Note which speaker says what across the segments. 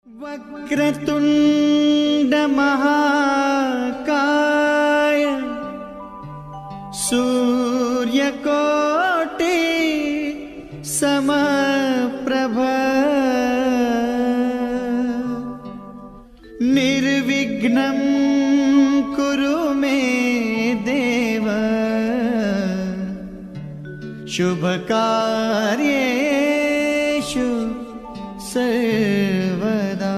Speaker 1: वक्रतुंड महाकाय सूर्यकोटि समप्रभ निर्विघ्नं कुरु मे देव शुभ कार्येषु सर्वदा।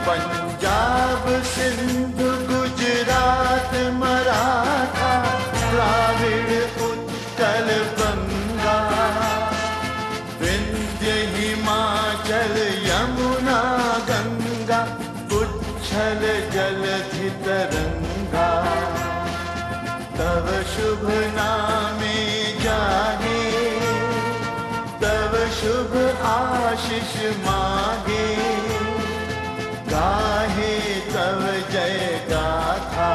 Speaker 1: पंजाब सिंधु गुजरात मराठा द्राविड़ उत्कल बंगा विंध्य हिमाचल यमुना गंगा उच्छल जलधि तरंगा तव शुभ नामे जागे तव शुभ आशीष मागे गाहे तव जय गाथा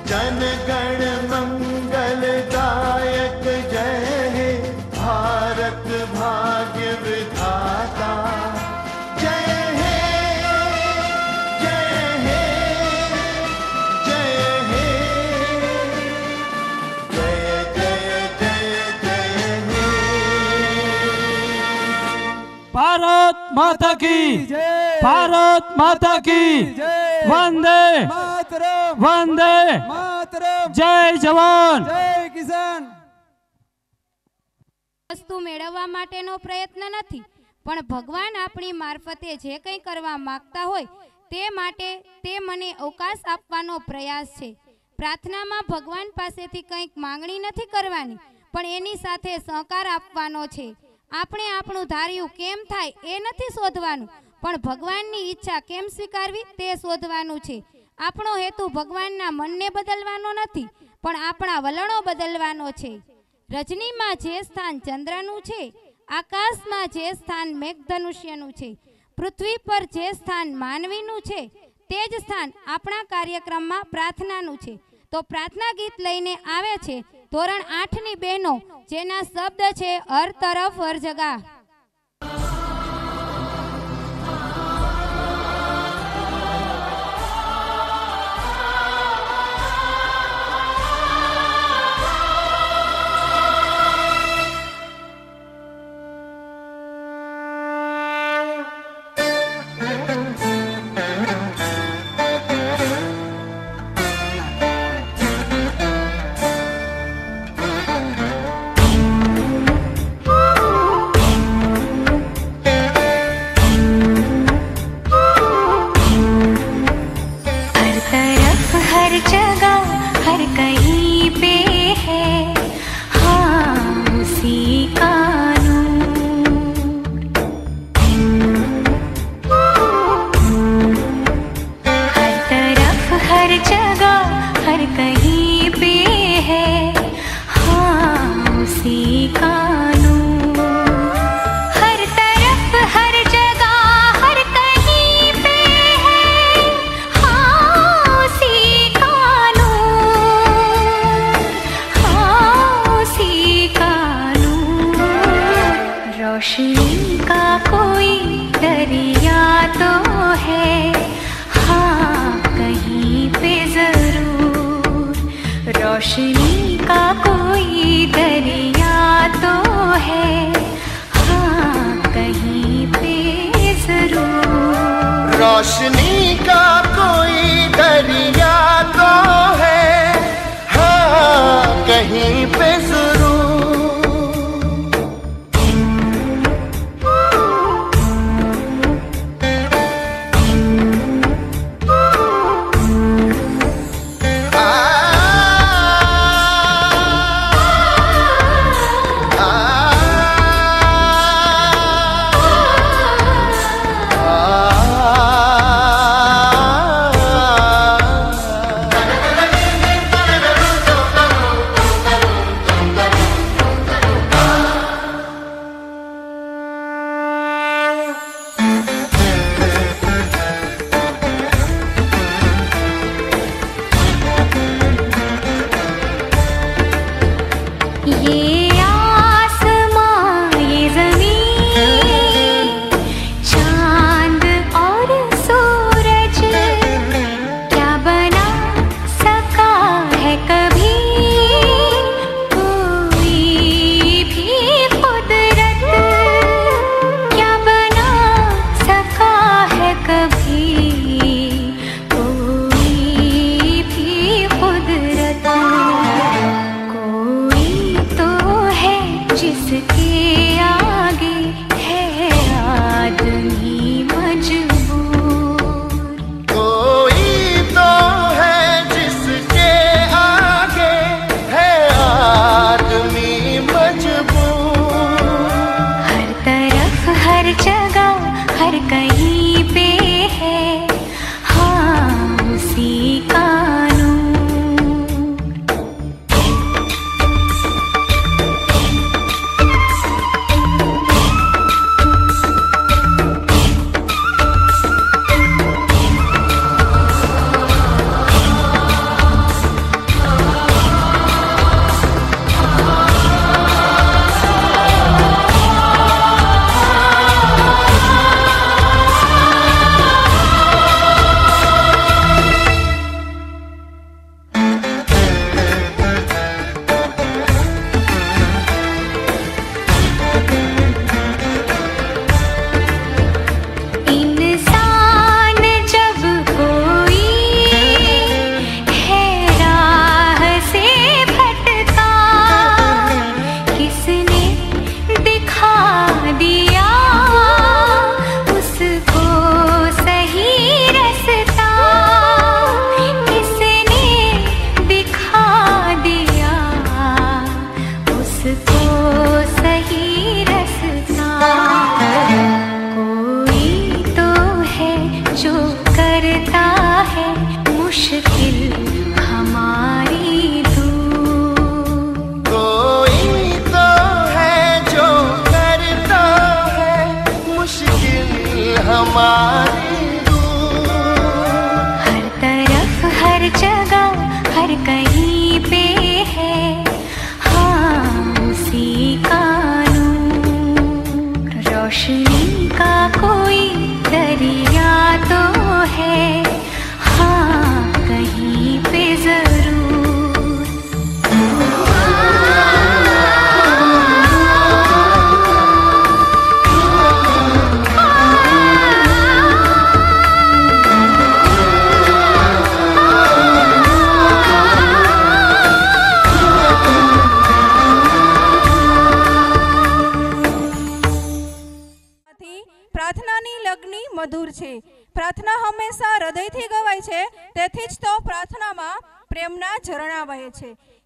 Speaker 1: जन गण मंगल दायक जय हे भारत भाग्य विधाता जय हे जय हे जय हे जय जय जय जय हे।
Speaker 2: भारत माता की भारत माता की वंदे
Speaker 3: मातरम
Speaker 2: वंदे
Speaker 3: मातरम
Speaker 2: जय जवान
Speaker 3: जय किसान।
Speaker 4: वस्तु मेळववा माटेनो प्रयत्न नथी पण भगवान आपणी मार्फते जे कंई करवा मागता होय ते माटे ते मने अवकाश आपवानो प्रयास छे। प्रार्थनामां भगवान पासेथी कंईक मांगणी नथी करवानी पण एनी साथे सहकार आपवानो छे। आपणे आपणुं धार्युं केम थाय ए नथी शोधवानुं पण भगवाननी इच्छा केम स्वीकारवी ते शोधवानुं छे। आपणो हेतु भगवानना मनने बदलवानो नथी पण आपणा वलणो बदलवानो छे। रजनीमां जे स्थान चंद्रनुं छे, आकाशमां जे स्थान मेघधनुष्यनुं छे, पृथ्वी पर जे स्थान मानवीनुं छे ते ज स्थान आपणा कार्यक्रममां प्रार्थनानुं छे। तो प्रार्थना गीत लईने आवे छे धोरण 8 नी बहनो जेना शब्द छे हर तरफ हर जगह।
Speaker 5: रोशनी का कोई दरिया तो है, हाँ कहीं पे जरूर।
Speaker 1: रोशनी का कोई दरिया तो है, हाँ कहीं पे जरूर।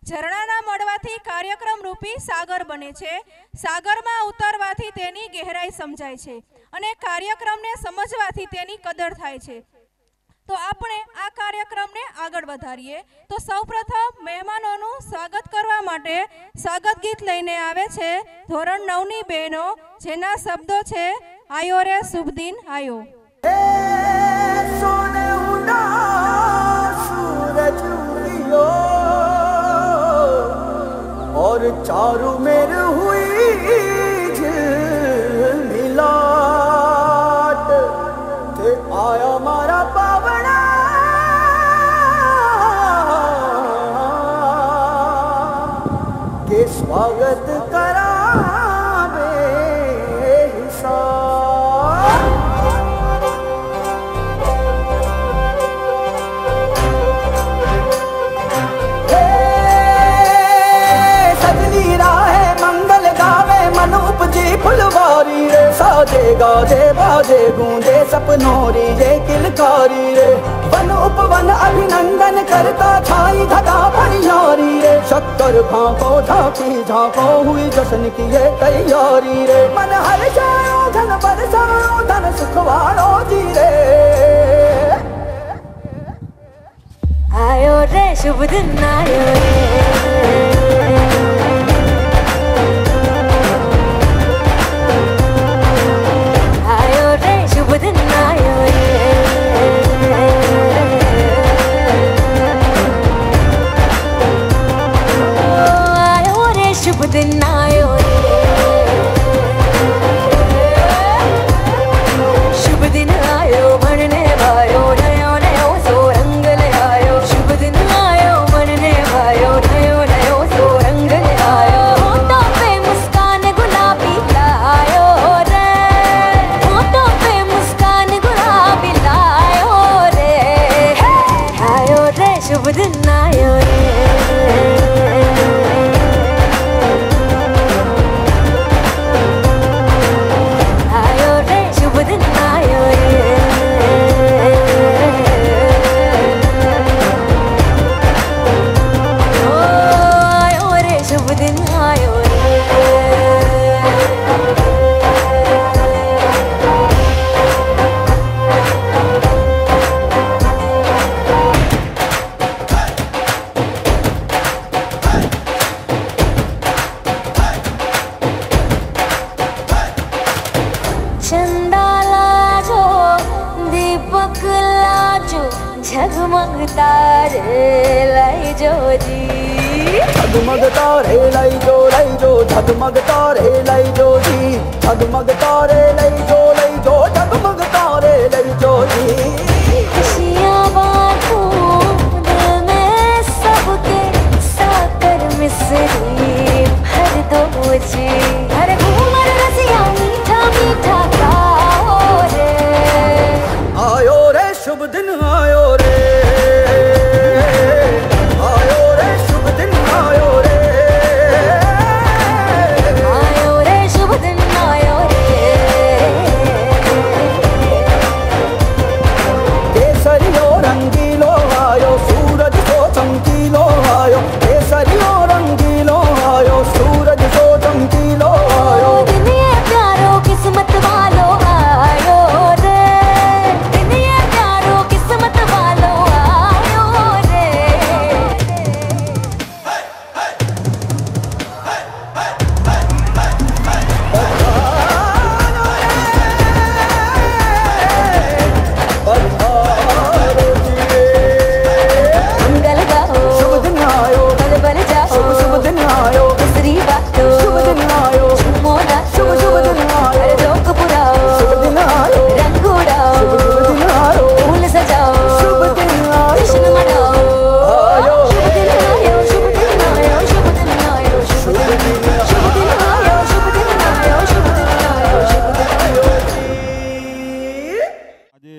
Speaker 6: ઝરણાના મળવાથી કાર્યક્રમ રૂપી સાગર બને છે। સાગરમાં ઉતરવાથી તેની ગહેરાઈ સમજાય છે અને કાર્યક્રમને સમજવાથી તેની કદર થાય છે। તો આપણે આ કાર્યક્રમને આગળ વધારીએ તો સૌપ્રથમ મહેમાનોનું સ્વાગત કરવા માટે સ્વાગત ગીત લઈને આવે છે ધોરણ 9 ની બહેનો, જેના શબ્દો છે આયો રે શુભ દિન આયો।
Speaker 7: और चारों मेर हुई मिलाट थे आया मारा पावना स्वागत करावे हिसाब। सजनी राहे मंगल गावे मन उपजी फुलवारी रे, साजे गाजे बाजे गूंजे सपनोरी रे किलकारी रे, वन उपवन अभिनंदन करता छाई धता भरियारी रे, शक्कर भांको झांकी झांको हुई जश्न की ये तैयारी रे, मन हर जाओ धन बरसाओ धन सुखवाड़ो जी रे।
Speaker 5: आयो रे शुभ दिन आयो रे, आयो रे शुभ दिन आयो रे, आयो रे शुभ दिन आयो रे, शुभ दिन आयो बनने भायो नयो नयो सो रंग ले आयो, शुभ दिन आयो बनने भायो नयो नयो सो रंग ले आयो, होठों पे मुस्कान गुलाबी लायो रे, होठों पे मुस्कान गुलाबी लायो रे, आयो रे शुभ दिन आयो रे, आयो रे शुभ दिन आयो रे, ओ आयो रे शुभ दिन आयो रे। चंदा लाजो दीपक लाजो झगमग तारे लाई जो जी,
Speaker 7: झगमग तारे लाई जो झगमग तारे लाई जो जी, झगमग तारे लाई जो झगमग तारे लाई जो जी।
Speaker 5: खुशियाँ बांटूं दिल में सबके साकर मिसरी भर दो जी, हर घूमर रसिया मीठा मीठा गाओ रे,
Speaker 7: आयो रे शुभ दिन आयो रे, आयो रे शुभ दिन आयो रे,
Speaker 5: आयो रे शुभ दिन आयो रे,
Speaker 7: केसरियो रंगीलो आयो सूरज सो चमकीलो आयो, केसरियो रंगीलो आयो सूरज सो चमकीलो आयो,
Speaker 5: दिन ये प्यारो किस्मत वालो आयो रे, दिन ये प्यारो किस्मत वालो आयो रे,
Speaker 7: पधारो जी रे।
Speaker 5: मंगल गाओ
Speaker 7: शुभ दिन आयो,
Speaker 5: बल बल जाओ
Speaker 7: शुभ दिन आयो,
Speaker 5: दूसरी बातों
Speaker 7: शुभ दिन आयो,
Speaker 5: मोना
Speaker 7: शुभ दिन आयो,
Speaker 5: हर जोक पुराओ
Speaker 7: शुभ दिन आयो,
Speaker 5: रंग उड़ाओ
Speaker 7: शुभ दिन आयो,
Speaker 5: फूल सजाओ
Speaker 7: शुभ दिन आयो,
Speaker 5: जश्न मनाओ,
Speaker 7: आयो,
Speaker 5: शुभ दिन आयो शुभ दिन आयो शुभ दिन आयो शुभ दिन आयो शुभ दिन आयो शुभ दिन आयो शुभ दिन आयो शुभ दिन आयो।
Speaker 8: આજે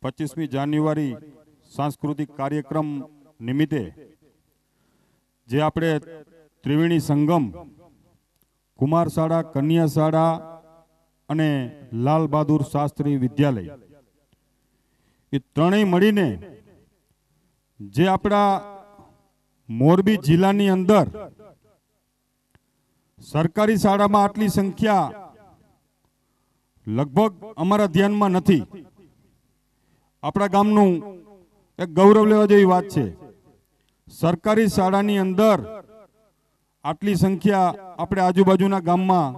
Speaker 8: 25મી જાન્યુઆરી સાંસ્કૃતિક કાર્યક્રમ નિમિત્તે જે આપણે ત્રિવેણી સંગમ કુમાર શાળા, કન્યા શાળા અને લાલ બહાદુર શાસ્ત્રી વિદ્યાલય એ ત્રણેય મળીને જે આપણા મોરબી જિલ્લાની અંદર સરકારી શાળામાં આટલી સંખ્યા લગભગ અમારા ધ્યાનમાં નથી. આપણા ગામનું એક ગૌરવ લેવા જેવી વાત છે. સરકારી શાળાની અંદર આટલી સંખ્યા આપણે આજુબાજુના ગામમાં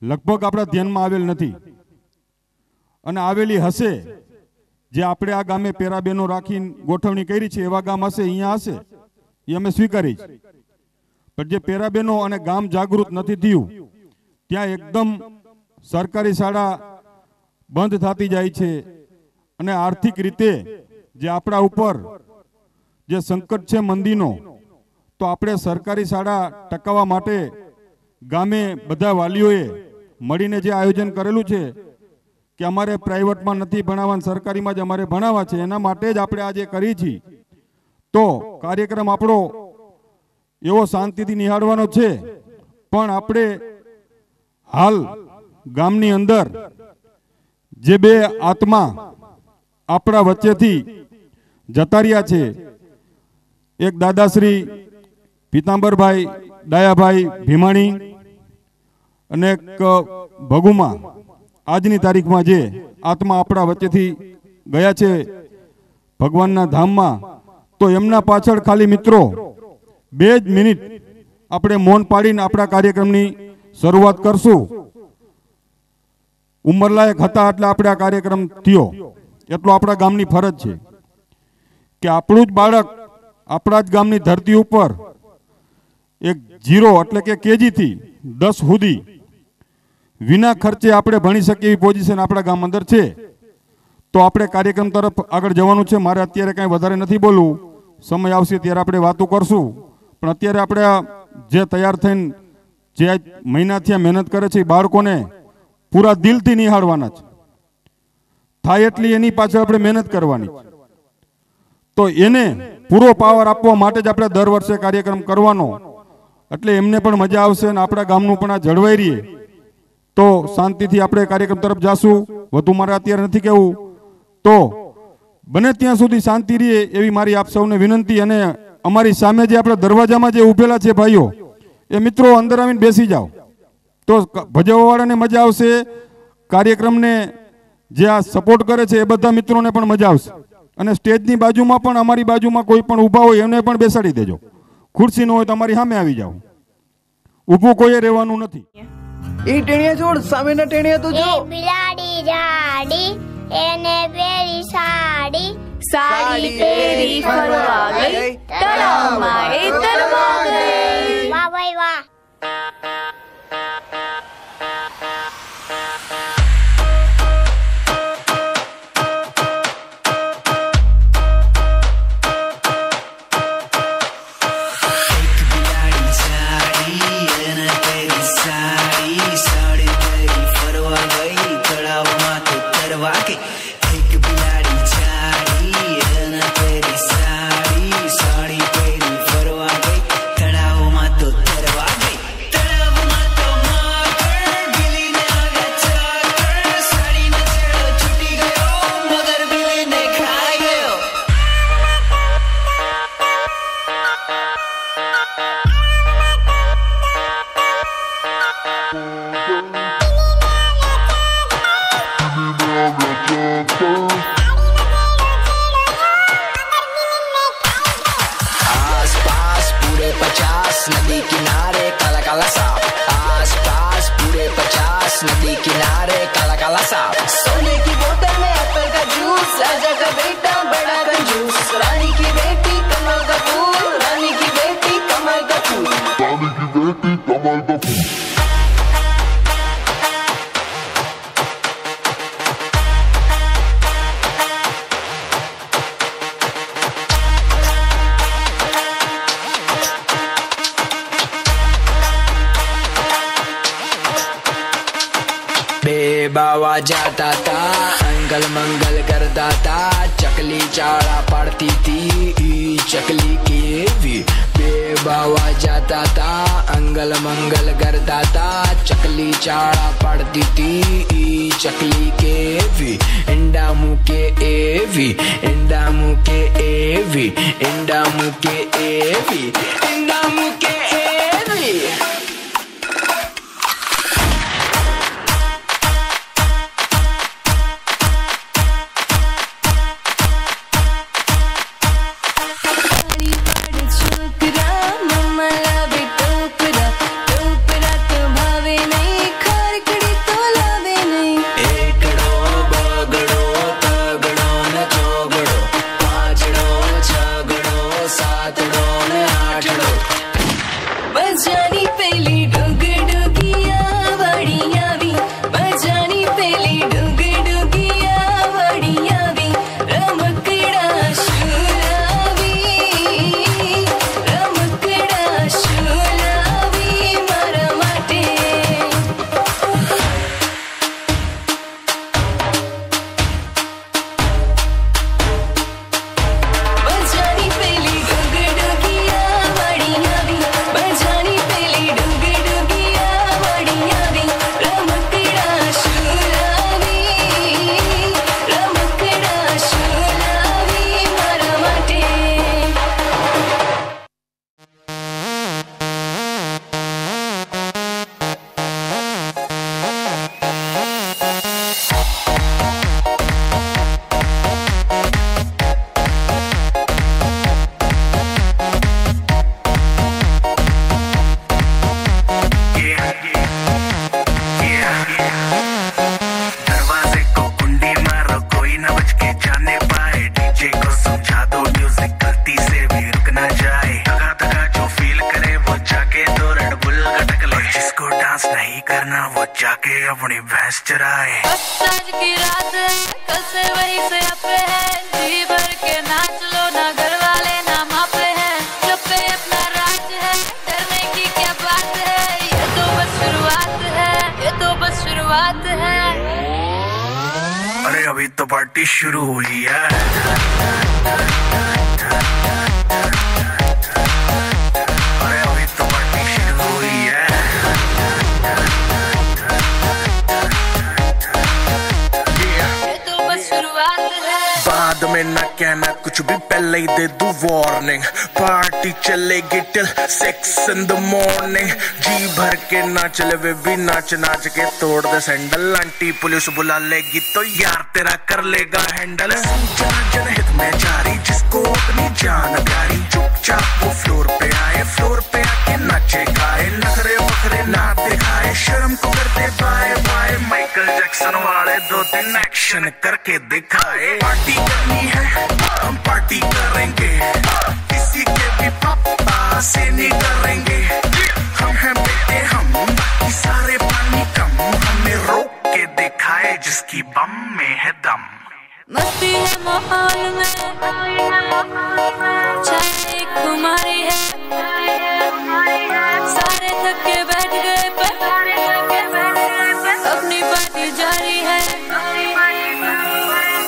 Speaker 8: લગભગ આપણા ધ્યાનમાં આવેલ નથી, અને આવેલી હશે જે આપણે આ ગામે પેરાબેનો રાખીને ગોઠવણી કરી છે એવા ગામ હશે, અહીંયા હશે, એ અમે સ્વીકારી છે. પણ જે પેરાબેનો અને ગામ જાગૃત નથી થયું ત્યાં એકદમ સરકારી શાળા બંધ થતી જાય છે, અને આર્થિક રીતે જે આપણા ઉપર જે સંકટ છે મંદીનો, તો આપણે સરકારી શાળા ટકાવવા માટે ગામે બધા વાલીઓએ મળીને જે આયોજન કરેલું છે કે અમારે પ્રાઇવેટમાં નથી ભણાવવા, સરકારીમાં જ અમારે ભણાવવા છે, એના માટે જ આપણે આજે કરી છીએ. તો કાર્યક્રમ આપણો એવો શાંતિથી નિહાળવાનો છે. પણ આપણે હાલ ગામની અંદર જે બે આત્મા આપણા વચ્ચેથી જતા રહ્યા છે, એક દાદાશ્રી પીતાંબરભાઈ ડાયાભાઈ ભીમાણી અને એક ભગુમા, આજની તારીખમાં જે આત્મા આપણા વચ્ચેથી ગયા છે ભગવાનના ધામમાં, તો એમના પાછળ ખાલી મિત્રો 2 જ મિનિટ આપણે મૌન પાડીને આપણા કાર્યક્રમની શરૂઆત કરશું. ઉંમરલાયક હતા એટલે આપણે આ કાર્યક્રમ થયો, એટલો આપણા ગામની ફરજ છે કે આપણું જ બાળક આપણા જ ગામની ધરતી ઉપર એક 0 એટલે કે કેજી થી 10 સુધી વિના ખર્ચે આપણે ભણી શકીએ એવી પોઝિશન આપણા ગામ અંદર છે. તો આપણે કાર્યક્રમ તરફ આગળ જવાનું છે. મારે અત્યારે કાંઈ વધારે નથી બોલવું, સમય આવશે ત્યારે આપણે વાતો કરશું. પણ અત્યારે આપણે જે તૈયાર થઈને જે મહિનાથી મહેનત કરે છે એ બાળકોને પૂરા દિલથી નિહાળવાના છે. થાય એટલી એની પાછળ આપણે મહેનત કરવાની. તો એને પૂરો પાવર આપવા માટે જ આપણે દર વર્ષે કાર્યક્રમ કરવાનો, એટલે એમને પણ મજા આવશે અને આપણા ગામનું પણ આ જળવાઈ રહીએ. તો શાંતિથી આપણે કાર્યક્રમ તરફ જાશું. વધુ મારે અત્યારે નથી કહેવું. તો બને ત્યાં સુધી શાંતિ રહે એવી મારી આપ સૌને વિનંતી. અને અમારી સામે જે આપણે દરવાજામાં જે ઊભેલા છે ભાઈઓ, એ મિત્રો અંદર આવીને બેસી જાઓ તો ભજવવાવાળાને મજા આવશે. કાર્યક્રમને જે આ સપોર્ટ કરે છે એ બધા મિત્રોને પણ મજા આવશે. અને સ્ટેજની બાજુમાં પણ અમારી બાજુમાં કોઈ પણ ઊભા હોય એને પણ બેસાડી દેજો. ખુરશી ન હોય તો અમારી સામે આવી જાઓ. ઊભું કોઈએ રહેવાનું નથી.
Speaker 9: એ ટેણીયા છોડ, સામેના ટેણીયા તો જો.
Speaker 10: બિલાડી જાડી એને પેરી સાડી,
Speaker 5: સાડી પહેરી ફરવા ગઈ, તળાવમાં એ તરવા ગઈ.
Speaker 10: વાહ ભાઈ વાહ.
Speaker 11: नदी किनारे काला काला सांप, आस पास पूरे 50 नदी किनारे काला काला सांप. सोने की बोतल में एप्पल का जूस, राजा का बेटा बड़ा कंजूस, रानी की बेटी कमल का फूल, रानी की बेटी कमल का फूल, रानी की बेटी कमल का फूल. बाबा जाता था अंगल मंगल करता था, चकली चाड़ा पड़ती थी चकली की भी. बाबा जाता था अंगल मंगल करता था, चकली चाड़ा पड़ती थी चकली के भी. इंडा मुके एवी, इंडा मुके एवी, इंडा मुके एवी, इंडा मुके एवी. अपनी भैंस चराए।
Speaker 12: आज की रात कल से वही से अपे है, जी भर के नाच लो ना घर वाले ना मापे हैं, जब पे अपना राज है डरने की क्या बात है, ये तो बस शुरुआत है, ये तो बस शुरुआत है।
Speaker 11: अरे अभी तो पार्टी शुरू हुई है। अरे अभी तो पार्टी शुरू हुई है।
Speaker 12: ये तो बस शुरुआत है।
Speaker 11: बाद में ना कहना कुछ भी, पहले ही दे दूं वार्निंग। पार्टी चलेगी टिल 6 in the morning। जी भर के नाच ले वे भी, नाच नाच के तोड़ दे सैंडल। आंटी पुलिस बुला लेगी तो यार तेरा कर लेगा हैंडल। जनहित में जारी जिसको अपनी जान प्यारी, चुपचाप वो फ्लोर पे आए, फ्लोर पे आके नाचे गाए, नखरे वखरे ना दिखाए, शर्म को करते बाय बाय। माइकल जैक्सन वाले 2-3 एक्शन करके दिखाए। पार्टी करनी है हम पार्टी करेंगे, किसी के भी पापा से नहीं करेंगे। हम हैं बेटे हम, बाकी सारे पानी कम, हमें रोक के दिखाए जिसकी बम में है दम।
Speaker 12: मस्ती है माहौल में, चाय खुमारी है, सारे थक के बैठ गए पर अपनी पार्टी जारी है।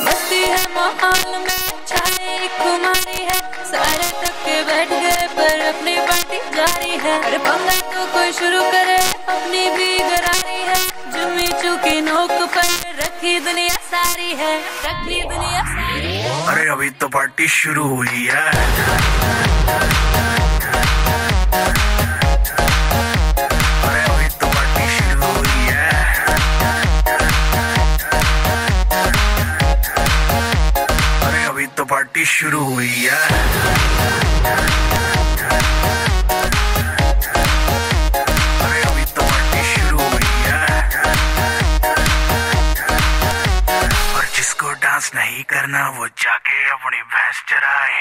Speaker 12: मस्ती है माहौल में, चाय खुमारी है, सारे थक के बैठ गए पर अपनी पार्टी जारी है। अरे पंगा तो कोई शुरू करे, अपनी भी गरारी है, जुम्मी चुकी नोक पर रखी दुनिया सारी है, रखी दुनिया सारी है।
Speaker 11: अरे अभी तो पार्टी शुरू हुई है। अरे अभी तो पार्टी शुरू हुई है। अरे अभी तो पार्टी शुरू हुई है। अरे अभी तो पार्टी शुरू हुई है। और जिसको डांस नहीं करना वो जाके अपनी भैंस चराए।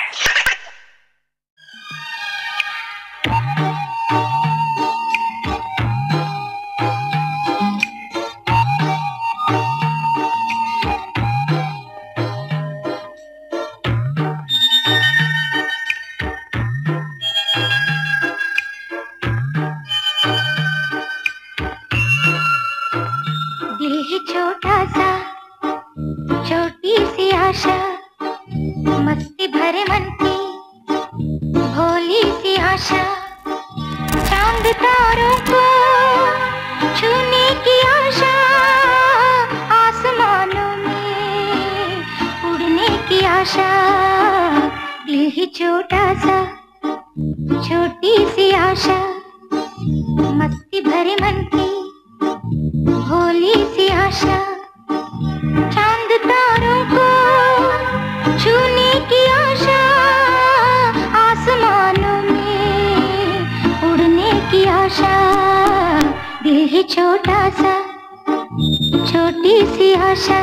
Speaker 10: दिल है छोटा सा, छोटी सी आशा, मस्ती भरे मन की भोली सी आशा, चांद तारों को छूने की आशा, आसमानों में उड़ने की आशा। दिल है छोटा सा, छोटी सी आशा, मस्ती भरे मन की भोली सी आशा, चांद तारों को छूने की आशा, आसमानों में उड़ने की आशा। दिल है छोटा सा, छोटी सी आशा।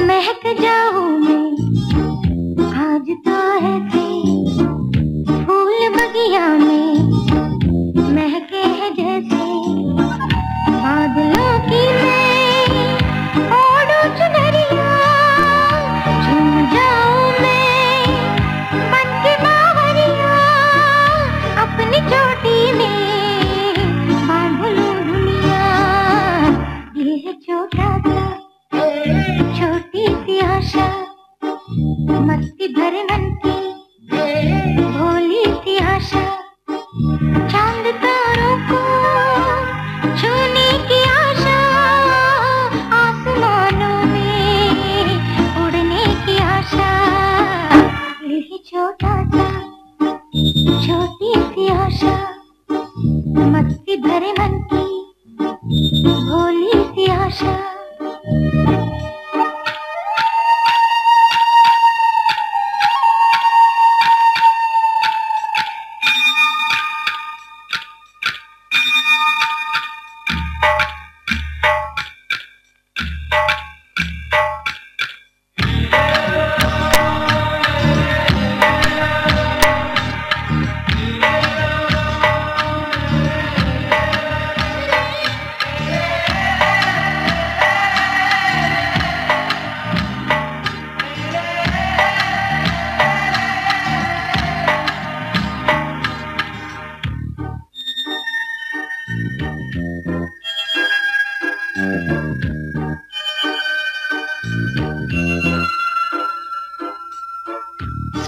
Speaker 10: महक जाऊं मैं आज तो ऐसे, फूल बगिया में महके है जैसे, बादलों की मैं ओढ़ूं चुनरिया, झूम जाऊं मैं बन के बावरिया, अपनी चोटी में बांध लूं दुनिया। ये है छोटा सा, छोटी सी आशा, मस्ती भरे मन की भोली सी आशा, चांद तारों को छूने की आशा, आसमानों में उड़ने की आशा। ये छोटा सा, छोटी सी आशा, मस्ती भरे मन की भोली सी आशा।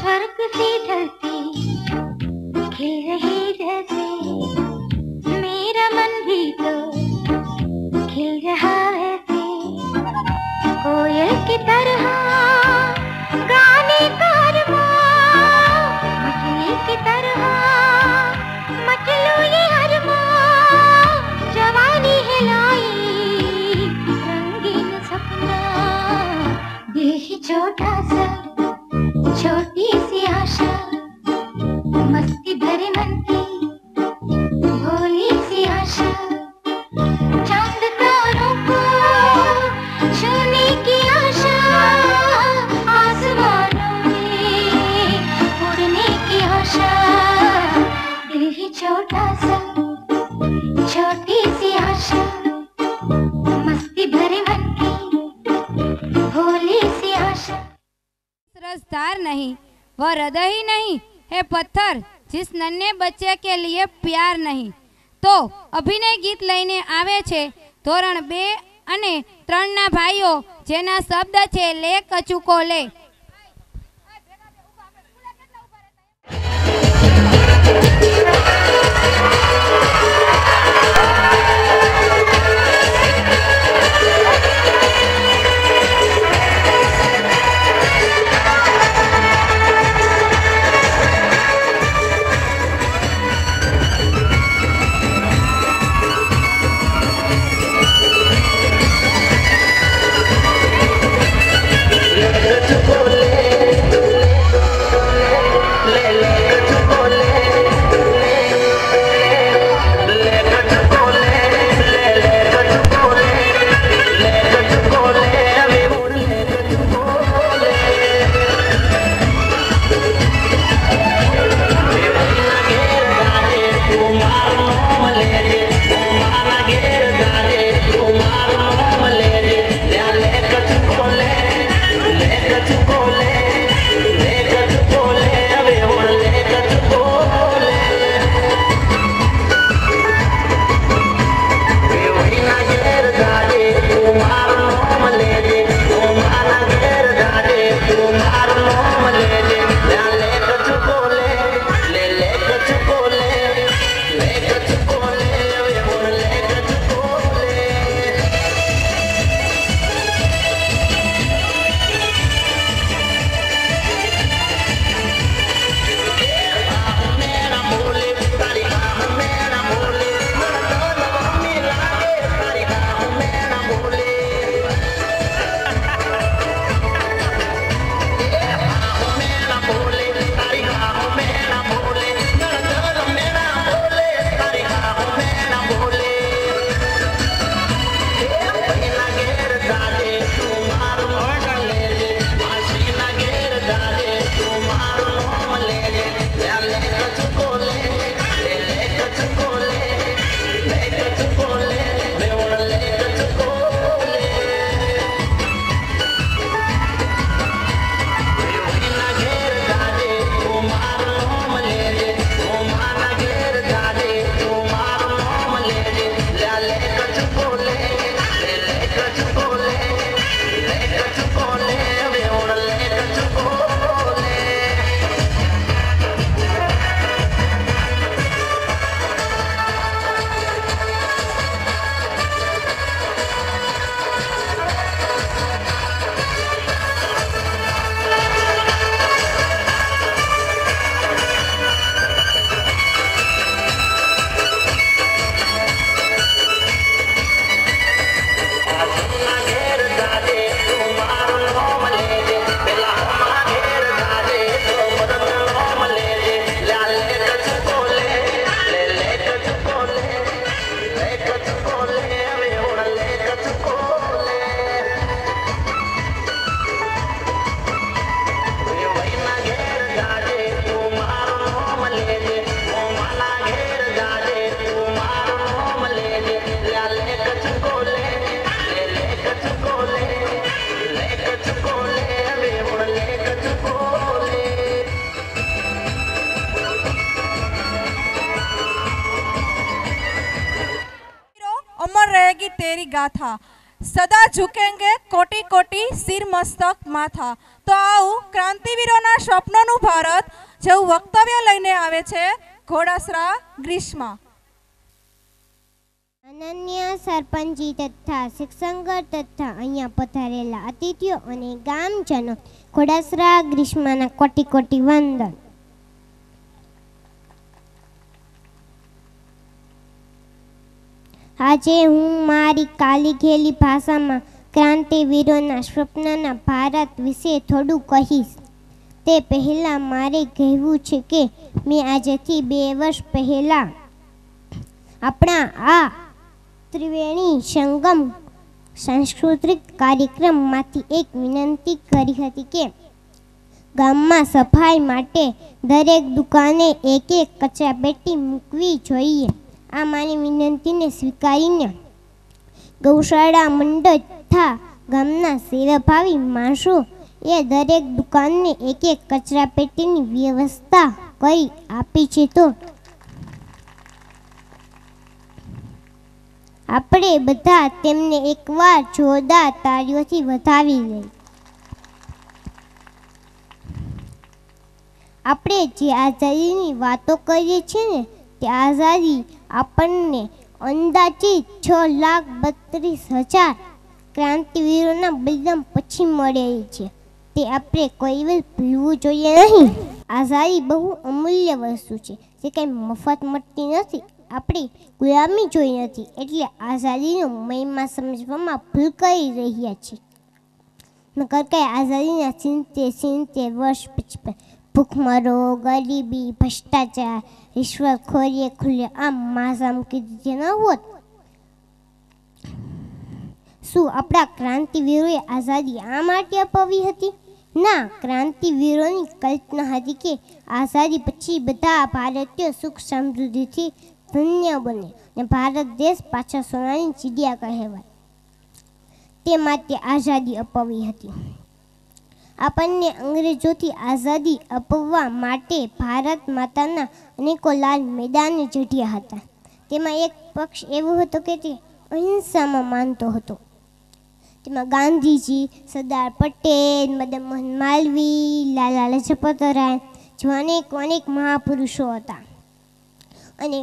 Speaker 10: स्वर्ग सी धरती खिल रही जैसे मेरा मन भी तो खिल रहा वैसे कोयल की तरह गाने का अरमान मछली की तरह मचलू ये अरमान जवानी हिलाई रंगीन सपना देश छोटा सा छोटी सी आशा मस्ती भरे मन की भोली सी आशा चांद तारों को छूने की आशा आसमानों में उड़ने की आशा दिल ही छोटा सा छोटी सी आशा मस्ती भरे मन की भोली सी आशा।
Speaker 4: रसदार नहीं वह हृदय ही नहीं है पत्थर जिस नन्हे बच्चे के लिए प्यार नहीं। तो अभिनय गीत लईने आवे छे धोरण 2 અને 3 ના ભાઈઓ જેના શબ્દ છે લે કચુકો લે।
Speaker 6: रहेगी तेरी गाथा, सदा झुकेंगे कोटि कोटि सिर मस्तक माथा। तो आओ क्रांतिवीरों સ્વપ્નનું ભારત જેવું વક્તવ્ય લઈને આવે છે ઘોડાસરા ગ્રીષ્મા.
Speaker 13: અનન્ય સરપંચી તથા શિક્ષણગર તથા અહીંયા પધારેલા અતિથિઓ અને ગામજનો ઘોડાસરા ગ્રીષ્માના કોટી કોટી વંદન. આજે હું મારી કાલી ઘેલી ભાષામાં ક્રાંતિવીરોના સ્વપ્નના ભારત વિશે થોડું કહીશ. તે પહેલાં મારે કહેવું છે કે મેં આજથી 2 વર્ષ પહેલાં આપણા આ ત્રિવેણી સંગમ સાંસ્કૃતિક કાર્યક્રમમાંથી એક વિનંતી કરી હતી કે ગામમાં સફાઈ માટે દરેક દુકાને એક કચરાપેટી મૂકવી જોઈએ. આ મારી વિનંતીને સ્વીકારીને ગૌશાળા મંડળ તથા ગામના સેવાભાવી માણસો એ દરેક દુકાનને એક કચરાપેટીની વ્યવસ્થા કરી આપી છે. તો આપણે બધા તેમને એકવાર જોરદાર તાળીઓથી વધાવી લઈએ. આપણે જે આઝાદીની વાતો કરીએ છીએ ને તે આઝાદી આપણને અંદાજિત 6,32,000 ક્રાંતિવીરોના બલિદાન પછી મળેલી છે. તે આપણે કોઈ વાર ભૂલવું જોઈએ નહીં. આઝાદી બહુ અમૂલ્ય વસ્તુ છે જે કંઈ મફત મળતી નથી. આપણે ગુલામી જોઈ નથી એટલે આઝાદીનો મહિમા સમજવામાં ભૂલ કરી રહ્યા છીએ. નકર કંઈ આઝાદીના 70 વર્ષ પછી ભૂખમરો, ગરીબી, ભ્રષ્ટાચાર, રિશ્વતખોરીએ ખુલ્લે આમ માસામ કીધી ન હોત. શું આપણા ક્રાંતિવીરોએ આઝાદી આ માટે અપાવી હતી? ના, ક્રાંતિવીરોની કલ્પના હતી કે આઝાદી પછી બધા ભારતીયો સુખ સમૃદ્ધિથી ધન્ય બને અને ભારત દેશ પાછા સોનાની ચીડિયા કહેવાય. તે માટે આઝાદી અપાવી હતી. આપણને અંગ્રેજોથી આઝાદી અપાવવા માટે ભારત માતાના અનેકો લાલ મેદાને ચઢ્યા હતા. તેમાં એક પક્ષ એવો હતો કે તે અહિંસામાં માનતો હતો. તેમાં ગાંધીજી, સરદાર પટેલ, મદન મોહન માલવી, લાલા લજપત રાય જેવા અનેક મહાપુરુષો હતા. અને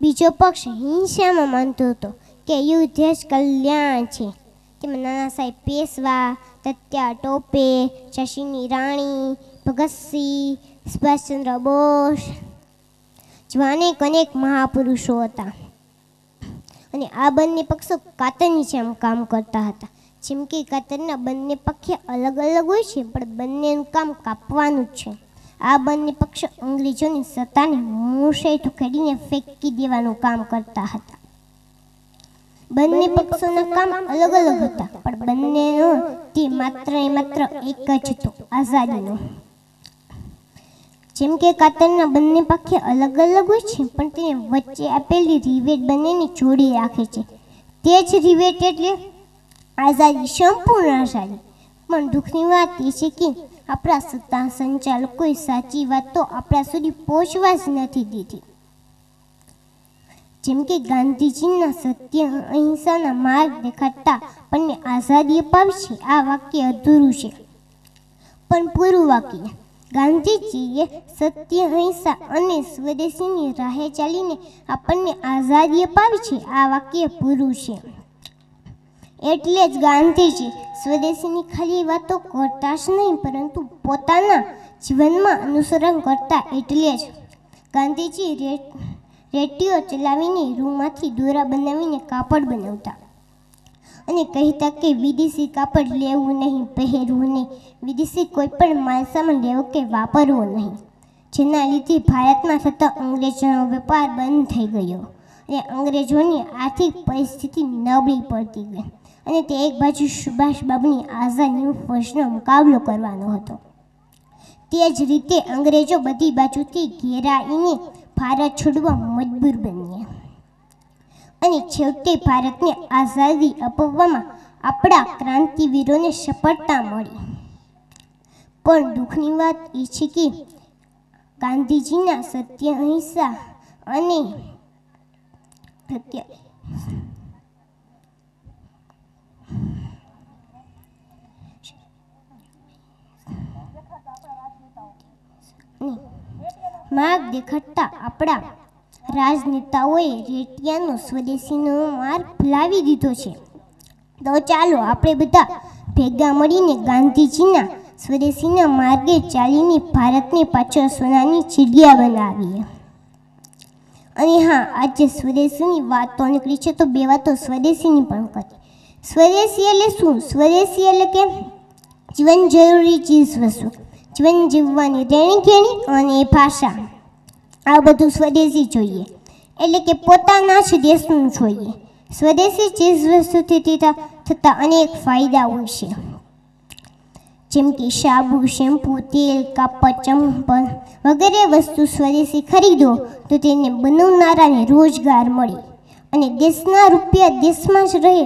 Speaker 13: બીજો પક્ષ હિંસામાં માનતો હતો કે યુદ્ધ જ કલ્યાણ છે. તેમાં નાના સાહેબ પેશવા, તત્યા ટોપે, ઝાંસીની રાણી, ભગતસિંહ, સુભાષચંદ્ર બોઝ જેવા અનેક મહાપુરુષો હતા. અને આ બંને પક્ષો કાતરની જેમ કામ કરતા હતા. જેમ કે કાતરના બંને પક્ષે અલગ અલગ હોય છે પણ બંનેનું કામ કાપવાનું જ છે. આ બંને પક્ષો અંગ્રેજોની સત્તાને મૂળશે ઠોકરીને ફેંકી દેવાનું કામ કરતા હતા. બંને પક્ષોના કામ અલગ અલગ હતા પણ બંનેનો તે માત્ર એક જ હતો, આઝાદીનો. જેમ કે કાતરના બંને પક્ષે અલગ અલગ હોય છે પણ તેને વચ્ચે આપેલી રિવેટ બંનેને જોડી રાખે છે. તે જ રિવેટ એટલે આઝાદી, સંપૂર્ણ આઝાદી. પણ દુઃખની વાત એ છે કે આપણા સત્તા સંચાલકોએ સાચી વાત તો આપણા સુધી પહોંચવા જ નથી દીધી. જેમ કે ગાંધીજીના સત્ય અહિંસાના માર્ગ દેખાડતા આપણને આઝાદી અપાવી છે. આ વાક્ય અધૂરું છે પણ પૂરું વાક્ય. ગાંધીજીએ સત્ય અહિંસા અને સ્વદેશીની રાહે ચાલીને આપણને આઝાદી અપાવી છે. આ વાક્ય પૂરું છે. એટલે જ ગાંધીજી સ્વદેશીની ખાલી વાતો કરતા જ નહીં પરંતુ પોતાના જીવનમાં અનુસરણ કરતા. એટલે જ ગાંધીજી રેડિયો ચલાવીને રૂમાંથી દોરા બનાવીને કાપડ બનાવતા અને કહેતા કે વિદેશી કાપડ લેવું નહીં, પહેરવું નહીં, વિદેશી કોઈ પણ માલસામાન લેવો કે વાપરવો નહીં. જેના લીધે ભારતમાં થતો અંગ્રેજોનો વેપાર બંધ થઈ ગયો અને અંગ્રેજોની આર્થિક પરિસ્થિતિ નબળી પડતી ગઈ. અને તે એક બાજુ સુભાષબાબુની આઝાદીનો ફોજનો મુકાબલો કરવાનો હતો. તે જ રીતે અંગ્રેજો બધી બાજુથી ઘેરાઈને ભારત છોડવા મજબૂર બન્યા અને છેવટે ભારતને આઝાદી અપાવવામાં આપણા ક્રાંતિવીરોને સફળતા મળી. પણ દુઃખની વાત એ છે કે ગાંધીજીના સત્ય અહિંસા અને માર્ગ દેખાડતા આપણા રાજનેતાઓએ રેટિયાનો સ્વદેશીનો માર્ગ ફેલાવી દીધો છે. તો ચાલો આપણે બધા ભેગા મળીને ગાંધીજીના સ્વદેશીના માર્ગે ચાલીને ભારતને પાછો સોનાની ચીડિયા બનાવીએ. અને હા, આજે સ્વદેશીની વાતો નીકળી છે તો બે વાતો સ્વદેશીની પણ કરી. સ્વદેશી એટલે શું? સ્વદેશી એટલે કે જીવન જરૂરી ચીજ વસ્તુ, જીવન જીવવાની રહેણી અને ભાષા, આ બધું સ્વદેશી જોઈએ. એટલે કે પોતાના જ દેશનું જોઈએ. સ્વદેશી ચીજ વસ્તુથી થતા અનેક ફાયદા હોય છે, જેમ કે સાબુ, શેમ્પૂ, તેલ, કાપડ, ચંપલ વગેરે વસ્તુ સ્વદેશી ખરીદો તો તેને બનાવનારાને રોજગાર મળે અને દેશના રૂપિયા દેશમાં જ રહે,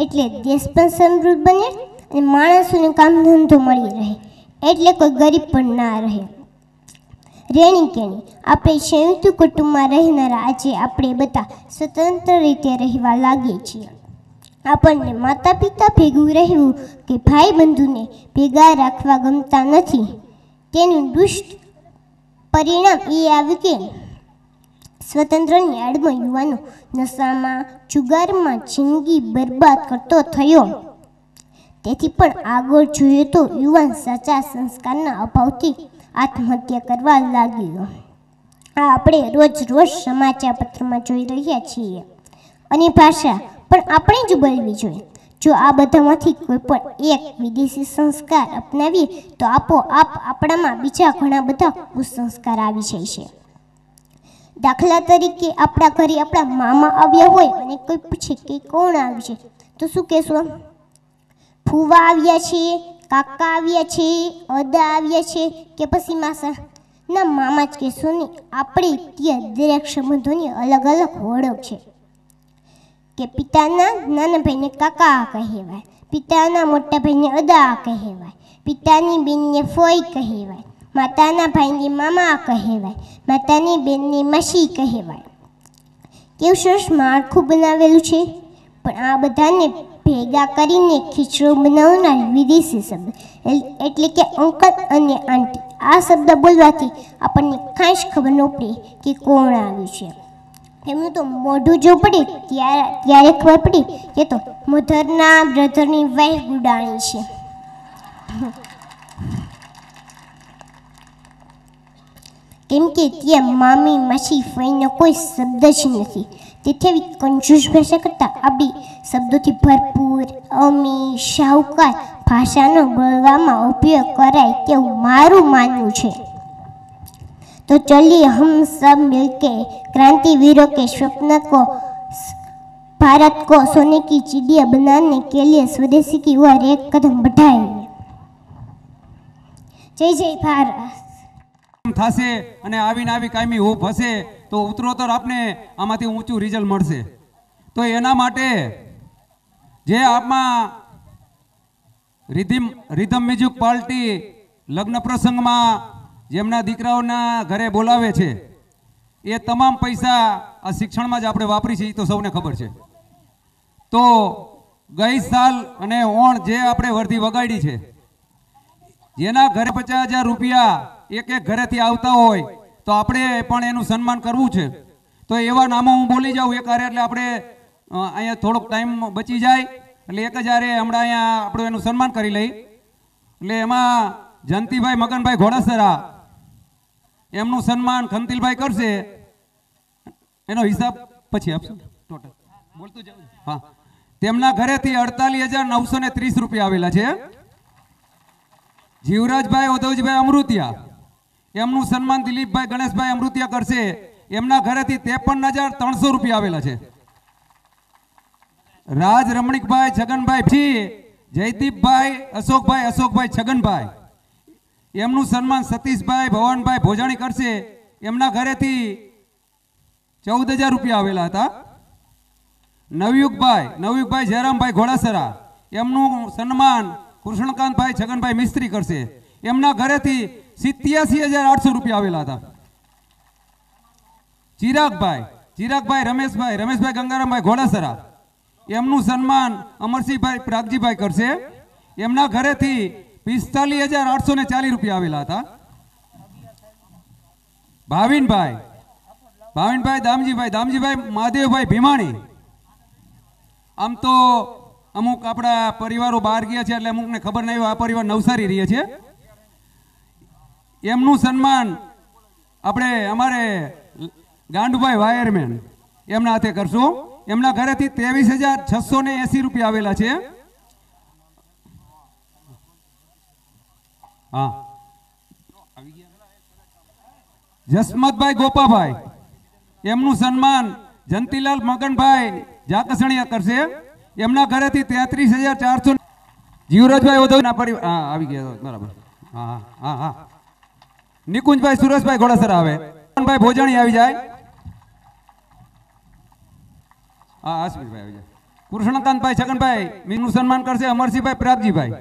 Speaker 13: એટલે દેશ પણ સમૃદ્ધ બને અને માણસોને કામ ધંધો મળી રહે, એટલે કોઈ ગરીબ પણ ના રહે. રહેણી કેણી, આપણે સંયુક્ત કુટુંબમાં રહેનારા આજે આપણે બધા સ્વતંત્ર રીતે રહેવા લાગીએ છીએ. આપણને માતા પિતા ભેગું રહેવું કે ભાઈ બંધુને ભેગા રાખવા ગમતા નથી. તેનું દુષ્ટ પરિણામ એ આવ્યું કે સ્વતંત્રની આડમાં યુવાનો નશામાં, જુગારમાં જિંદગી બરબાદ કરતો થયો. તેથી પણ આગળ જોઈએ તો યુવાન સાચા સંસ્કારના અભાવથી આત્મહત્યા કરવા લાગ્યો. આ આપણે રોજ સમાચાર પત્રમાં જોઈ રહ્યા છીએ. અને ભાષા પણ આપણે જ બોલવી જોઈએ. જો આ બધામાંથી કોઈ પણ એક વિદેશી સંસ્કાર અપનાવીએ તો આપોઆપ આપણામાં બીજા ઘણા બધા કુસંસ્કાર આવી જાય છે. દાખલા તરીકે આપણા ઘરે આપણા મામા આવ્યા હોય અને કોઈ પૂછે કે કોણ આવ્યું છે તો શું કહેશો? ફૂવા આવ્યા છે, કાકા આવ્યા છે, અદા આવ્યા છે કે પછી માસા? ના, મામા જ કહેશો ને. આપણે ત્યાં દરેક સંબંધોની અલગ અલગ ઓળખ છે કે પિતાના નાના ભાઈને કાકા કહેવાય, પિતાના મોટા ભાઈને અદા કહેવાય, પિતાની બેનને ફોઈ કહેવાય, માતાના ભાઈને મામા કહેવાય, માતાની બેનને માસી કહેવાય. કેવું સરસ માળખું બનાવેલું છે. પણ આ બધાને ભેગા કરીને ખીચડો બનાવનાર વિદેશી શબ્દ એટલે કે અંકલ અને આંટી, આ શબ્દ બોલવાથી આપણને ખાસ ખબર ન પડે કે કોણ આવ્યું છે. એમનું તો મોઢું જો પડે ત્યારે ખબર પડી કે તો મધરના બ્રધરની વાઈફ ગુડાણી છે. કેમ કે ત્યાં મામી, માસી, ફઈનો કોઈ શબ્દ જ નથી. તેથી આવી કંજૂસ ભાષા કરતાં આપણી શબ્દોથી ભરપૂર, અમી, શાહુકાર ભાષાનો બોલવામાં ઉપયોગ કરાય તેવું મારું માનવું છે. तो चलिए हम सब मिलके क्रांतिवीरों के स्वप्न को, भारत को सोने की चिड़िया बनाने के लिए स्वदेशी की ओर एक कदम बढ़ाएंगे. जय जय भारत.
Speaker 14: થશે અને આવી કાયમી હોપ હશે તો ઉત્તરોત્તર આપને આમાંથી ઊંચું રિઝલ્ટ મળશે. તો એના માટે જે આપમાં રિધમ મ્યુઝિક પાર્ટી લગ્ન પ્રસંગમાં જેમના દીકરાઓના ઘરે બોલાવે છે એ તમામ પૈસા આ શિક્ષણમાં જ આપણે વાપરી છે, એ તો સૌને ખબર છે. તો ગઈ સાલ અને ઓણ જે આપણે વર્ધી વગાડી છે, જેના ઘરે 50,000 રૂપિયા એક ઘરેથી આવતા હોય તો આપણે પણ એનું સન્માન કરવું છે. તો એવા નામો હું બોલી જાઉં એક હારે, એટલે આપણે અહીંયા થોડોક ટાઈમ બચી જાય, એટલે 1,000 હમણાં અહીંયા આપણે એનું સન્માન કરી લઈ. એટલે એમાં જયંતિભાઈ મગનભાઈ ઘોડાસરા, એમનું સન્માન ખંતિલભાઈ કરશે. એનો હિસાબ પછી આપશું ટોટલ બોલતું જાવ. હા, તેમના ઘરેથી 48,930 રૂપિયા આવેલા છે. જીવરાજભાઈ ઉદવજીભાઈ અમૃતિયા, એમનું સન્માન દિલીપભાઈ ગણેશભાઈ અમૃતિયા કરશે. એમના ઘરેથી 53,300 રૂપિયા આવેલા છે. રાજ રમણીકભાઈ છગનભાઈ જી, જયદીપભાઈ અશોકભાઈ છગનભાઈ, એમનું સન્માન સતીશભાઈ ભવાનભાઈ ભોજાણી કરશે. એમના ઘરેથી 14,000 રૂપિયા આવેલા હતા. નવયુગભાઈ જયરામભાઈ ઘોડાસરા, એમનું સન્માન કૃષ્ણકાંતભાઈ છગનભાઈ મિસ્ત્રી કરશે. એમના ઘરેથી 87,800 રૂપિયા આવેલા હતા. ચિરાગભાઈ રમેશભાઈ ગંગારામભાઈ ઘોડાસરા, એમનું સન્માન અમરસિંહભાઈ પ્રાગજીભાઈ કરશે. એમના ઘરેથી 45,840 રૂપિયા આવેલા હતા. ભાવિનભાઈ, દામજીભાઈ મહાદેવભાઈ ભીમાણી. આમ તો અમુક આપણા પરિવારો બહાર ગયા છે એટલે અમુકને ખબર નહીં હોય આ પરિવાર નવસારી રહે છે. એમનું સન્માન આપણે અમારે ગાંડુભાઈ વાયરમેન એમના હાથે કરશું. એમના ઘરેથી 23,680 રૂપિયા આવેલા છે. હા, જસમતભાઈ ગોપાભાઈ એમનું સન્માન જંતીલાલ મગનભાઈ જાકસણિયા કરશે. એમના ઘરેથી 33,400. જીવરાજભાઈ ઓધવના પરિવાર આવી ગયા બરાબર. હા હા હા. નિકુંજભાઈ સુરેશભાઈ ઘોડાસર આવે. ભાઈ ભોજાણી આવી જાય. હા, આશીષભાઈ આવી જાય. કૃષ્ણકાંતભાઈ છગનભાઈ મીનું સન્માન કરશે. અમરસિંહભાઈ પ્રાગજીભાઈ.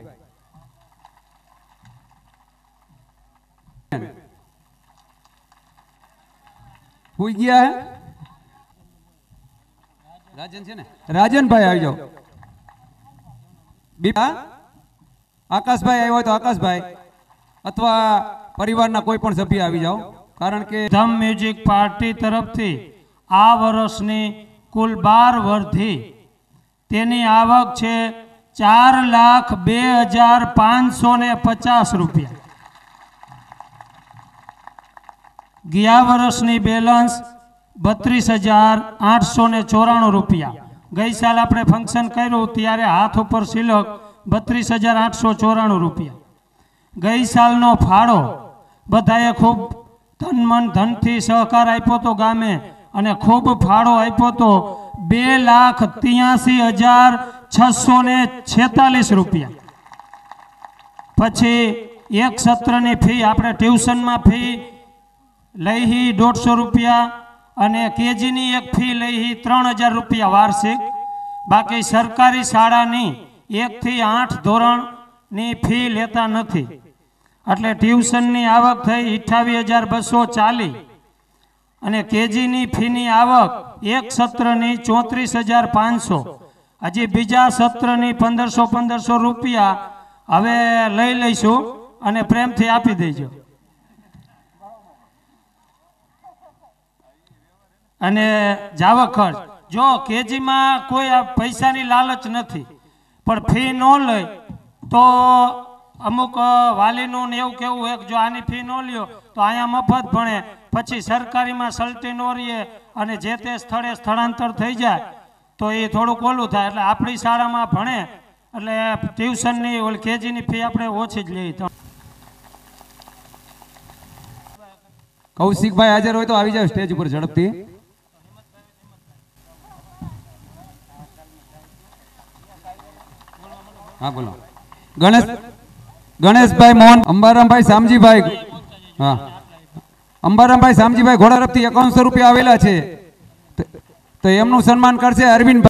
Speaker 14: હોઈ ગયા હે રાજન છે ને, રાજનભાઈ આવી જાઓ. આકાશભાઈ આવ્યો હોય તો આકાશભાઈ અથવા પરિવારના કોઈ પણ સભ્ય આવી જાઓ. કારણ કે
Speaker 2: ધમ મ્યુઝિક પાર્ટી તરફથી આ વર્ષની કુલ 12 વર્ધી તેની આવક છે 4,02,550 રૂપિયા. ગયા વર્ષની બેલેન્સ 32,894 રૂપિયા. ગઈ સાલ આપણે ફંક્શન કર્યું ત્યારે હાથ ઉપર સિલક 32,894 રૂપિયા. ગઈ સાલનો ફાળો બધાએ ખૂબ તન મન ધનથી સહકાર આપ્યો તો ગામે, અને ખૂબ ફાળો આપ્યો તો 2,83,646 રૂપિયા. પછી એક સત્રની ફી આપણે ટ્યુશનમાં ફી લઈ 150 રૂપિયા અને કેજીની એક ફી લઈ 3,000 રૂપિયા વાર્ષિક. બાકી સરકારી શાળાની 1 થી 8 ધોરણની ફી લેતા નથી. એટલે ટ્યુશનની આવક થઈ 28,240 અને કેજીની ફીની આવક એક સત્રની 34,500. હજી બીજા સત્રની 1,500 રૂપિયા હવે લઈ લઈશું અને પ્રેમથી આપી દેજો. અને જાવક ખર્ચ જો કેજીમાં કોઈ પૈસાની લાલચ નથી, પણ ફી ન લે તો અમુક વાલીનું ને એવું કેવું હોય કે જો આની ફી ન લ્યો તો અહીંયા મફત ભણે, પછી સરકારીમાં સલટી ન રહીએ અને જે તે સ્થળે સ્થળાંતર થઈ જાય તો એ થોડુંક ઓલું થાય. એટલે આપણી શાળામાં ભણે એટલે ટ્યુશનની ઓલી કેજીની ફી આપણે ઓછી જ લઈએ.
Speaker 14: કૌશિકભાઈ હાજર હોય તો આવી જાવ સ્ટેજ ઉપર ઝડપથી. હા બોલો. ગણેશભાઈ મોહન અંબારામભાઈ શામજીભાઈ. હા, અંબારામભાઈ શામજીભાઈ ઘોડા તરફથી 5100 રૂપિયા આવેલા છે તો એમનું સન્માન કરશે અરવિંદ.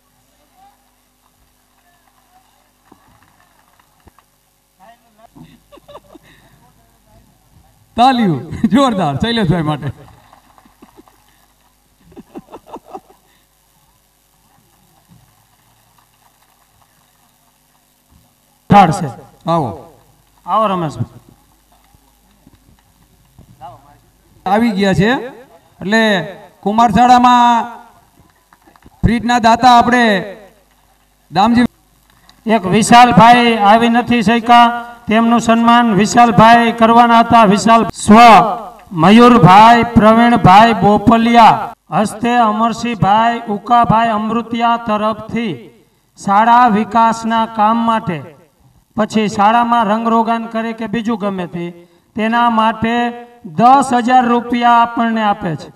Speaker 14: તાલીઓ જોરદાર શૈલેષભાઈ માટે. આવો
Speaker 2: આવો રમેશભાઈ
Speaker 14: આવી ગયા છે. એટલે કુમારશાળામાં ફ્રીજના દાતા આપણે દામજી
Speaker 2: એક વિશાલભાઈ આવી નથી શક્યા, તેમનું સન્માન વિશાલભાઈ કરવાના હતા. વિશાલ સ્વ મયુરભાઈ પ્રવીણભાઈ બોપલિયા હસ્તે અમરસિંહભાઈ ઉકાભાઈ અમૃતિયા તરફથી શાળા વિકાસના કામ માટે, પછી શાળામાં રંગરોગાન કરે કે બીજું ગમે તે, તેના માટે 10,000 રૂપિયા આપણને આપે છે.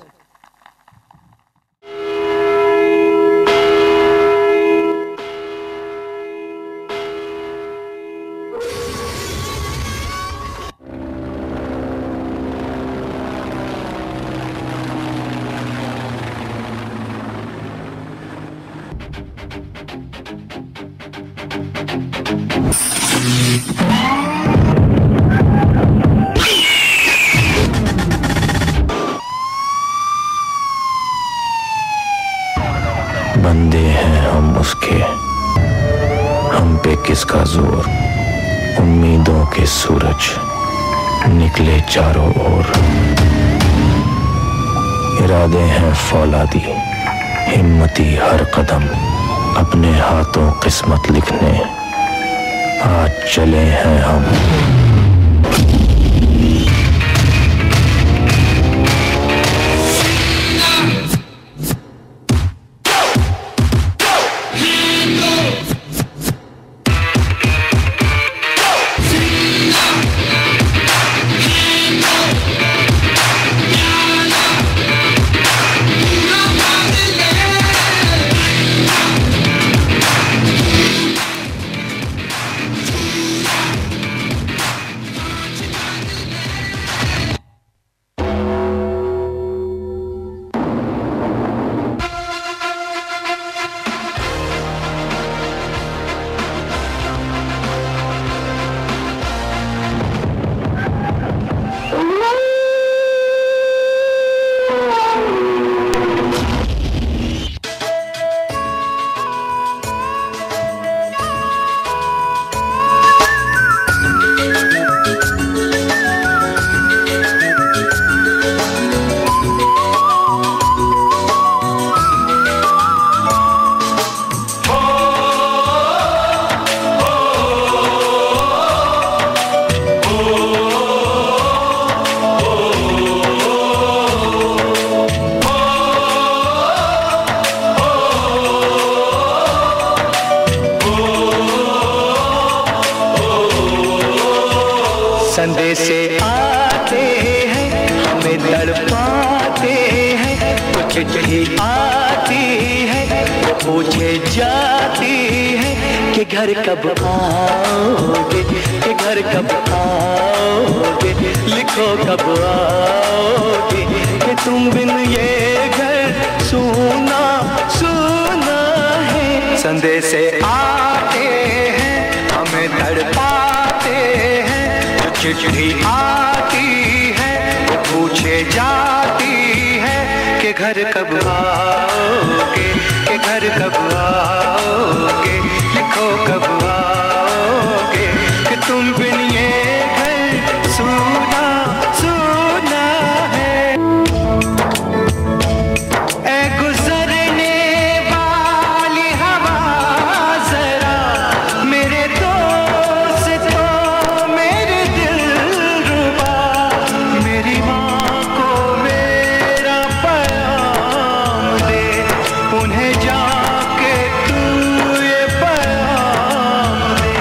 Speaker 15: बंदे हैं हम उसके, हम पे किसका जोर, उम्मीदों के सूरज निकले चारों ओर। इरादे हैं फौलादी, हिम्मती हर कदम, अपने हाथों किस्मत लिखने आज चले हैं हम।
Speaker 7: संदेशे आते हैं हमें तड़पाते हैं, कुछ चिट्ठी आती है पूछे जाती है कि घर कब आओगे, कि घर कब आओगे, लिखो कब आओगे, कि तुम बिन ये घर सुना सुना है। संदेशे आते हैं हमें तड़पाते हैं, चिट्ठी आती है वो पूछे जाती है कि घर कब आओगे, कि घर कब आओगे, लिखो कब आओगे, कि तुम बिन ये घर सुना सुना है। ऐ गुजरने वाली हवा जरा मेरे दोस्तों मेरे दिलरुबा, मेरी माँ को मेरा पैगाम दे, उन्हें जाके तू ये पैगाम दे।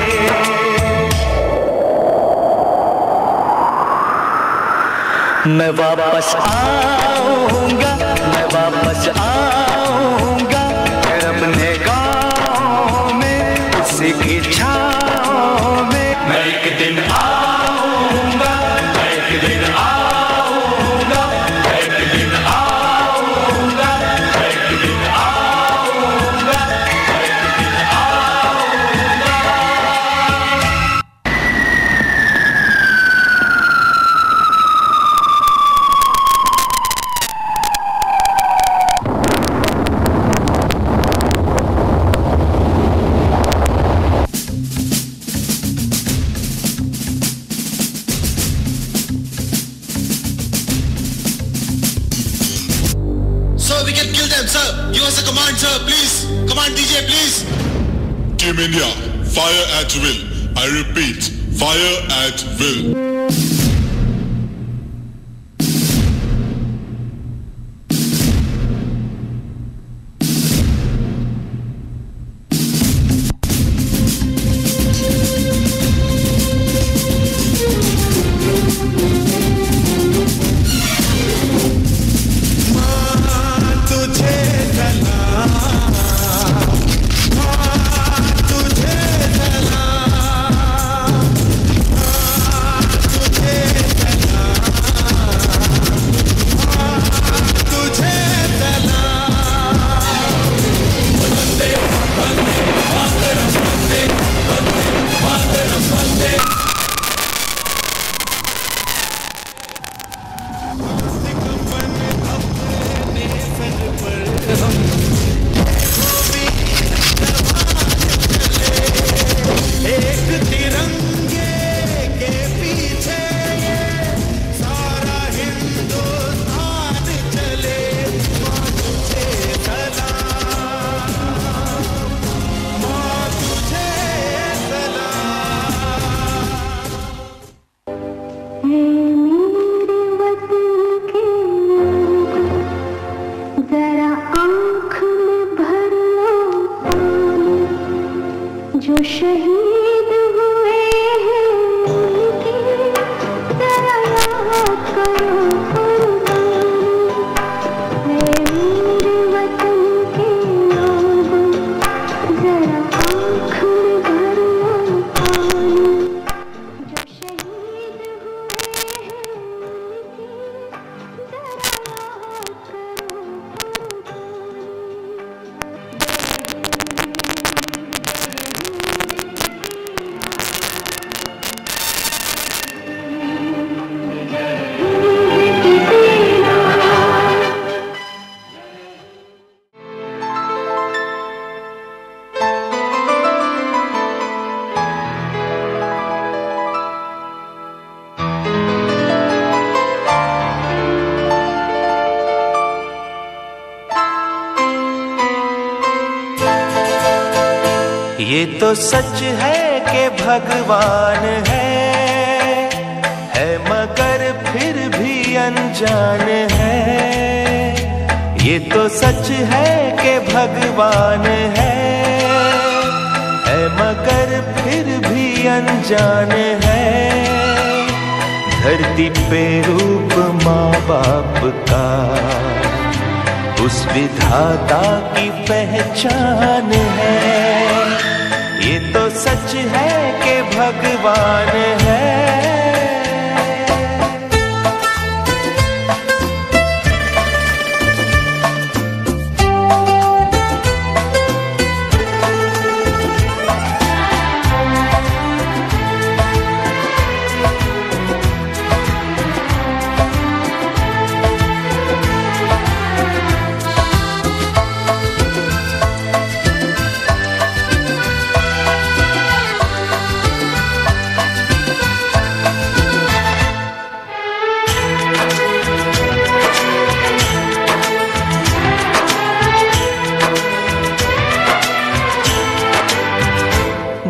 Speaker 7: मैं वापस आऊंगा, मैं वापस आऊंगा, फिर अपने गाँव में उसी की छाँव में। मैं एक दिन आऊंगा, मैं एक दिन आऊंगा, मैं एक दिन आऊंगा, मैं एक दिन आऊंगा, मैं एक दिन आऊंगा।
Speaker 16: Sir, we can kill them, sir. Give us a command, sir, please. Command DJ, please.
Speaker 17: Team India, fire at will. I repeat, fire at will.
Speaker 16: तुझे जला
Speaker 1: ये तो सच है कि भगवान है मगर फिर भी अनजान है। ये तो सच है कि भगवान है मगर फिर भी अनजान है। धरती पे रूप माँ बाप का उस विधाता की पहचान है। ये तो सच है कि भगवान है।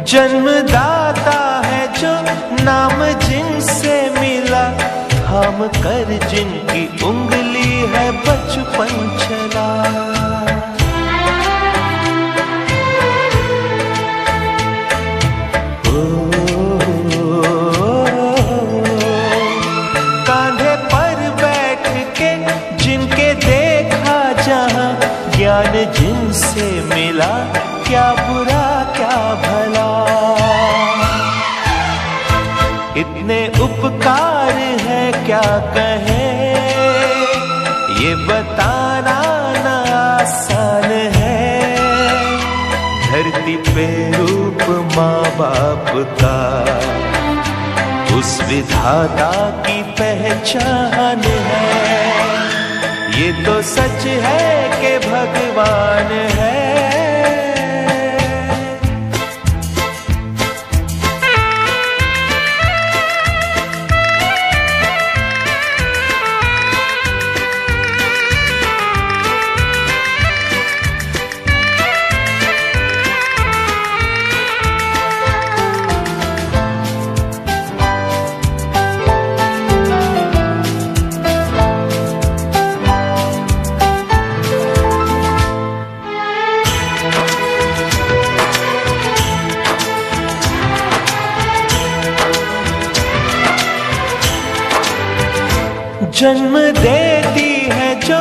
Speaker 1: जन्मदाता है जो नाम जिनसे मिला, थाम कर जिनकी उंगली है बचपन चला। कांधे पर बैठ के जिनके देखा जहां, ज्ञान जिनसे मिला क्या बुरा क्या भला। इतने उपकार है क्या कहें, ये बताना ना आसान है। धरती पे रूप माँ बाप का उस विधाता की पहचान है। ये तो सच है कि भगवान है। जन्म देती है जो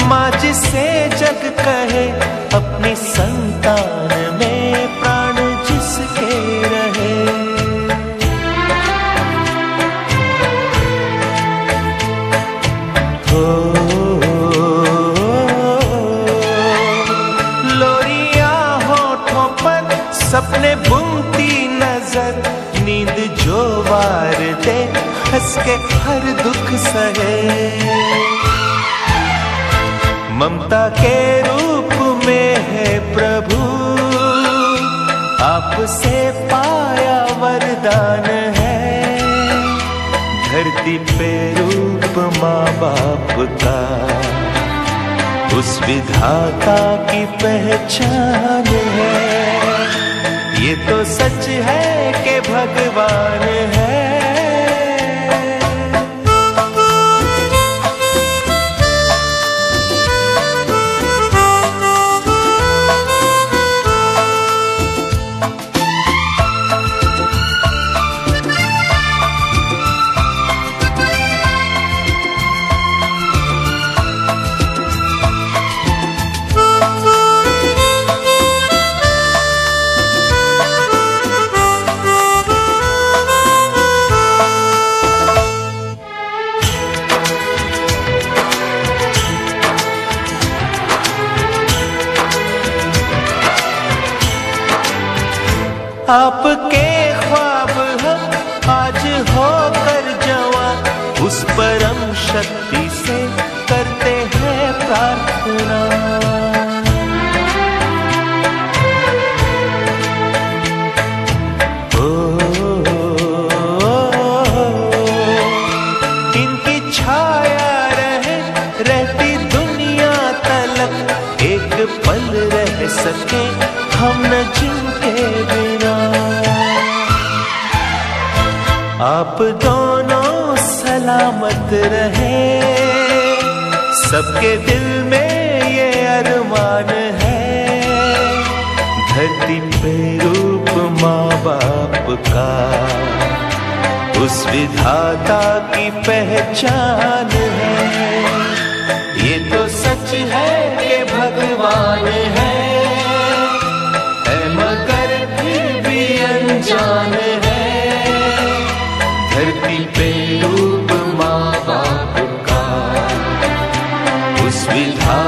Speaker 1: माँ जिसे जग कहे, अपनी संतान में प्राण जिसके रहे। लोरियां होठों पर सपने बुनती नजर, नींद जो वार दे हंस के हर दुख सहे। ममता के रूप में है प्रभु, आपसे पाया वरदान है। धरती पे रूप माँ बाप का उस विधाता की पहचान है। ये तो सच है कि भगवान है। आपके ख्वाब हम आज होकर जवां, उस परम शक्ति से करते हैं प्रार्थना। इनकी छाया रहती दुनिया तलक, एक पल रह सके हम न जिनके दोनों सलामत रहे, सबके दिल में ये अरमान है, धरती पे रूप माँ बाप का उस विधाता की पहचान है। ये तो सच है कि भगवान है मगर फिर भी अनजान है, धरती पे रूप माँ बाप का उस विधाता